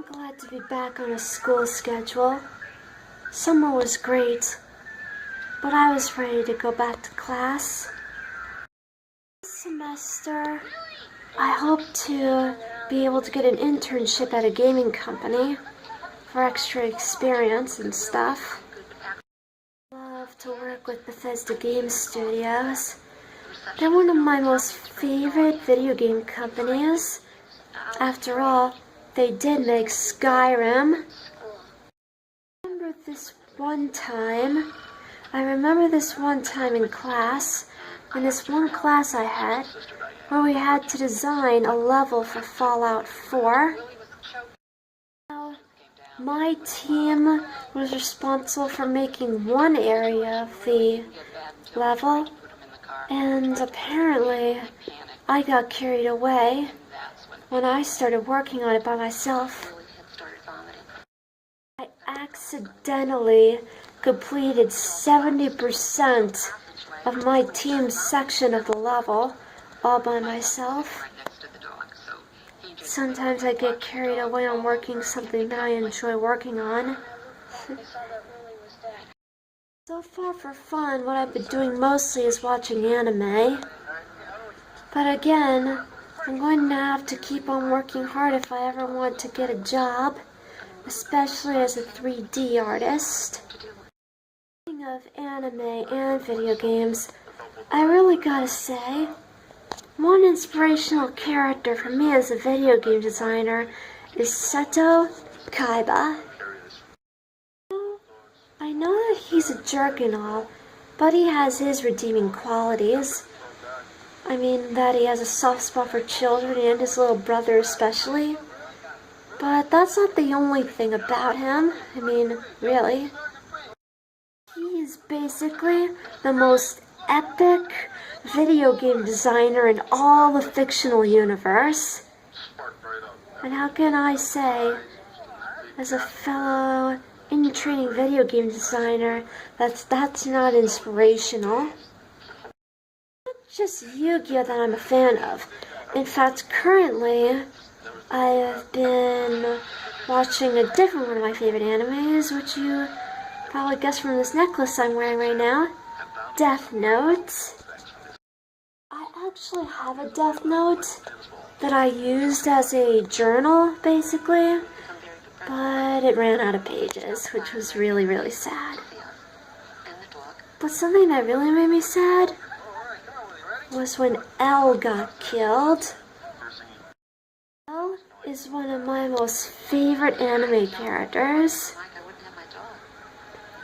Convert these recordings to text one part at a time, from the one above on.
I'm glad to be back on a school schedule. Summer was great, but I was ready to go back to class. This semester, I hope to be able to get an internship at a gaming company for extra experience and stuff. I love to work with Bethesda Game Studios. They're one of my most favorite video game companies. After all, they did make Skyrim. I remember this one time in class, in this one class I had, where we had to design a level for Fallout 4. Now, my team was responsible for making one area of the level, and apparently I got carried away when I started working on it by myself. I accidentally completed 70% of my team's section of the level all by myself. Sometimes I get carried away on working something that I enjoy working on. So far for fun, what I've been doing mostly is watching anime. But again, I'm going to have to keep on working hard if I ever want to get a job, especially as a 3D artist. Speaking of anime and video games, I really gotta say, one inspirational character for me as a video game designer is Seto Kaiba. I know that he's a jerk and all, but he has his redeeming qualities. I mean, that he has a soft spot for children and his little brother especially. But that's not the only thing about him. I mean, really. He's basically the most epic video game designer in all the fictional universe. And how can I say, as a fellow in-training video game designer, that's not inspirational? Just Yu-Gi-Oh! That I'm a fan of. In fact, currently, I have been watching a different one of my favorite animes, which you probably guessed from this necklace I'm wearing right now, Death Note. I actually have a Death Note that I used as a journal, basically, but it ran out of pages, which was really, really sad. But something that really made me sad was when L got killed. L is one of my most favorite anime characters.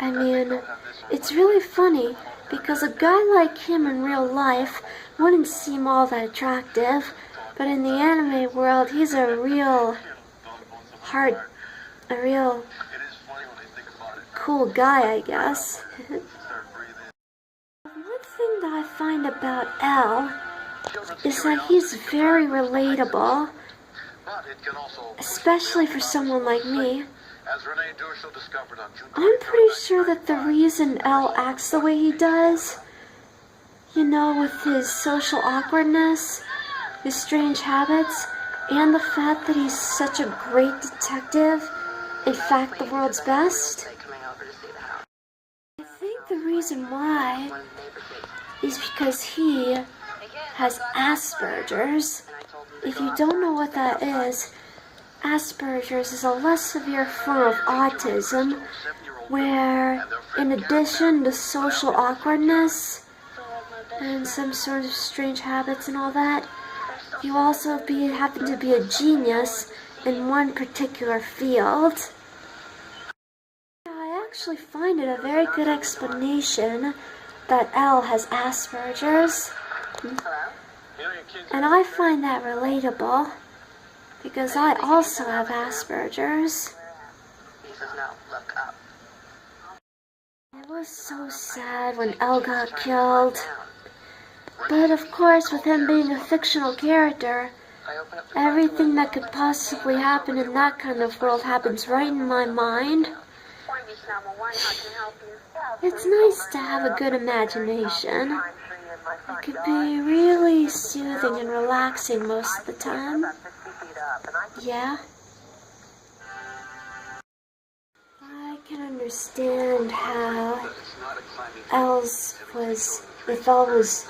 I mean, it's really funny because a guy like him in real life wouldn't seem all that attractive, but in the anime world, he's a real cool guy, I guess. One thing that I find about L is that he's very relatable, especially for someone like me. I'm pretty sure that the reason L acts the way he does, you know, with his social awkwardness, his strange habits, and the fact that he's such a great detective, in fact the world's best, I think the reason why is because he has Asperger's. If you don't know what that is, Asperger's is a less severe form of autism where, in addition to social awkwardness and some sort of strange habits and all that, you also happen to be a genius in one particular field. I actually find it a very good explanation that L has Asperger's. And I find that relatable, because I also have Asperger's. It was so sad when L got killed. But of course, with him being a fictional character, everything that could possibly happen in that kind of world happens right in my mind. It's nice to have a good imagination. It could be really soothing and relaxing most of the time. Yeah. understand how if Elle was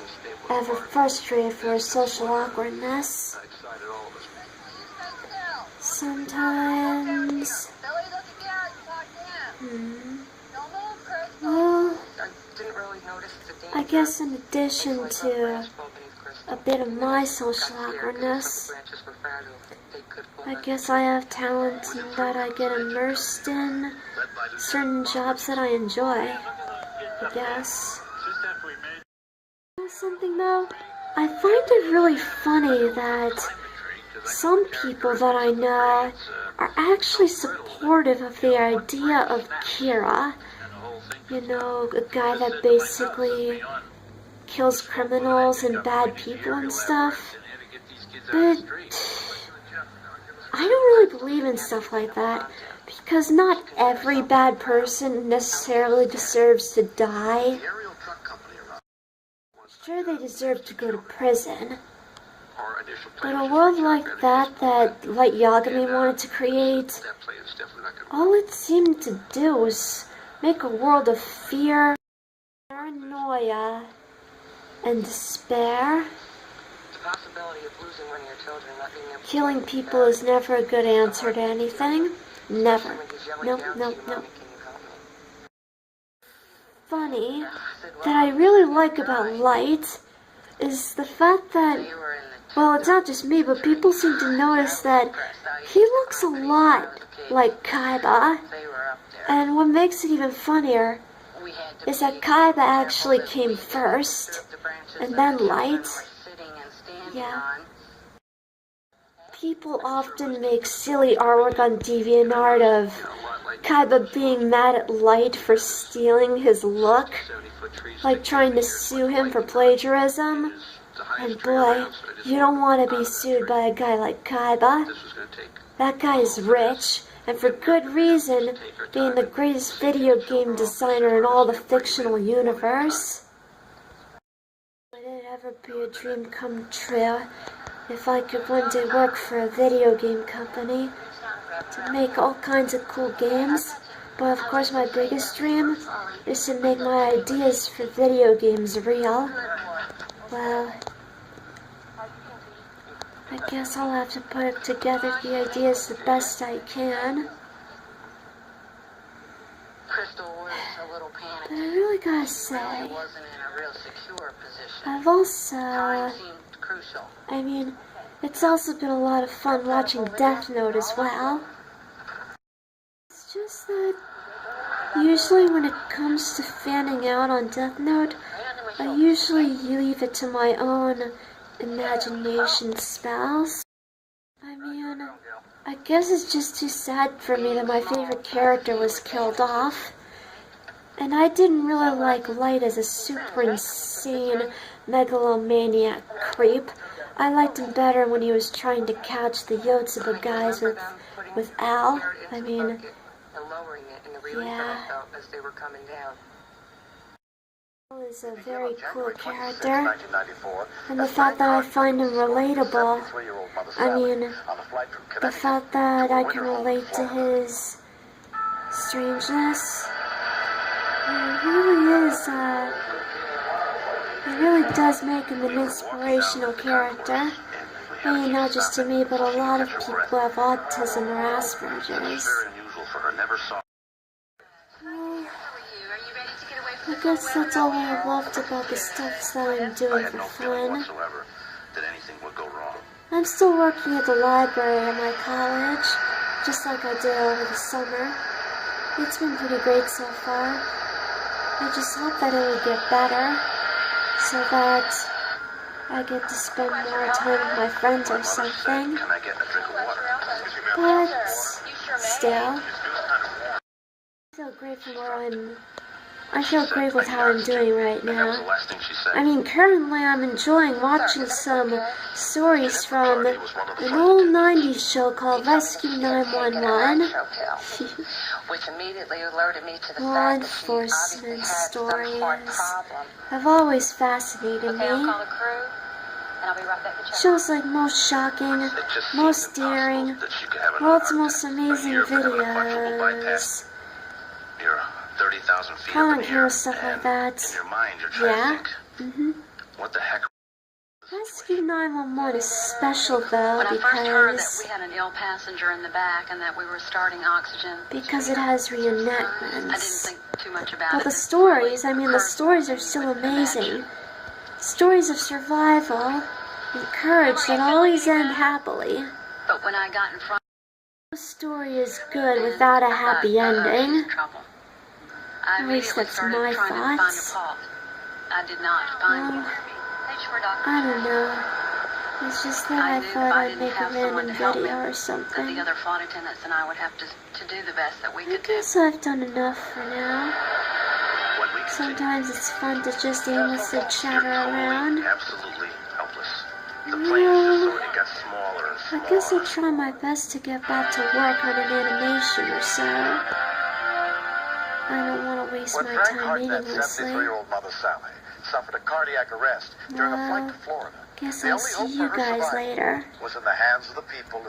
ever frustrated for her social awkwardness. Sometimes. Well, I guess in addition to a bit of my social awkwardness, I guess I have talent in that I get immersed in certain jobs that I enjoy, I guess. Something though, I find it really funny that some people that I know are actually supportive of the idea of Kira. You know, a guy that basically kills criminals and bad people and stuff. But I don't really believe in stuff like that, because not every bad person necessarily deserves to die. Sure, they deserve to go to prison. But a world like that Light Yagami wanted to create, all it seemed to do was make a world of fear, paranoia, and despair. Killing people is never a good answer to anything. Never. Nope. Funny that I really like about Light is the fact that, well, it's not just me, but people seem to notice that he looks a lot like Kaiba. And what makes it even funnier is that Kaiba actually came first, and then Light. Yeah. People often make silly artwork on DeviantArt of Kaiba being mad at Light for stealing his look, like trying to sue him for plagiarism. And boy, you don't want to be sued by a guy like Kaiba. That guy is rich, and for good reason, being the greatest video game designer in all the fictional universe. Would it ever be a dream come true if I could one day work for a video game company to make all kinds of cool games? But of course my biggest dream is to make my ideas for video games real. Well, I guess I'll have to put together the ideas the best I can. But I really gotta say, I've also, it's also been a lot of fun watching Death Note as well. It's just that usually when it comes to fanning out on Death Note, I usually leave it to my own imagination spells. I guess it's just too sad for me that my favorite character was killed off. And I didn't really like Light as a super insane megalomaniac creep. I liked him better when he was trying to catch the Yotsuba guys with Al. Yeah. Al is a very cool character, and the fact that I find him relatable, the fact that I can relate to his strangeness, it really does make him an inspirational character. Not just to me, but a lot of people who have autism or Asperger's. I guess that's all I have left about the stuff that I'm doing for fun. I'm still working at the library at my college, just like I did over the summer. It's been pretty great so far. I just hope that it will get better, so that I get to spend more time with my friends or something. But still, I feel great with how I'm doing right now. Currently I'm enjoying watching some stories from an old 90s show called Rescue 911. Law enforcement stories have always fascinated me. Shows like Most Shocking, Most Daring, World's Most Amazing Videos. 30,000 feet I up don't in the care air, stuff like and that. in your mind, you're trying Yeah. to think, what the heck? Rescue 911 is special though When I first heard that because we had an ill passenger in the back and that we were starting oxygen, it has I didn't reenactments. think too much about But it. the stories, I mean, the stories are still amazing. Stories of survival and courage that always end happily. But when I got in front, No story is good without a happy ending. I At least immediately that's started my trying to find a thoughts. fault. I did not find Well, one. I don't know. It's just that I knew if thought I I'd didn't make a have someone random to help me, video or that the something. other flight attendants and I would have to do the best that we I could do. guess I've done enough for now. When we continue, Sometimes it's fun to just aimlessly chatter you're totally, around. absolutely helpless. The plane is just so it gets smaller and I smaller. guess I'll try my best to get back to work on an animation or so. I don't want to waste When my Frank time Hartnett's meaninglessly. 73-year-old mother, Sally, suffered a cardiac arrest during a flight to Florida, Guess the I'll only see hope you for her guys survival later. was in the hands of the people who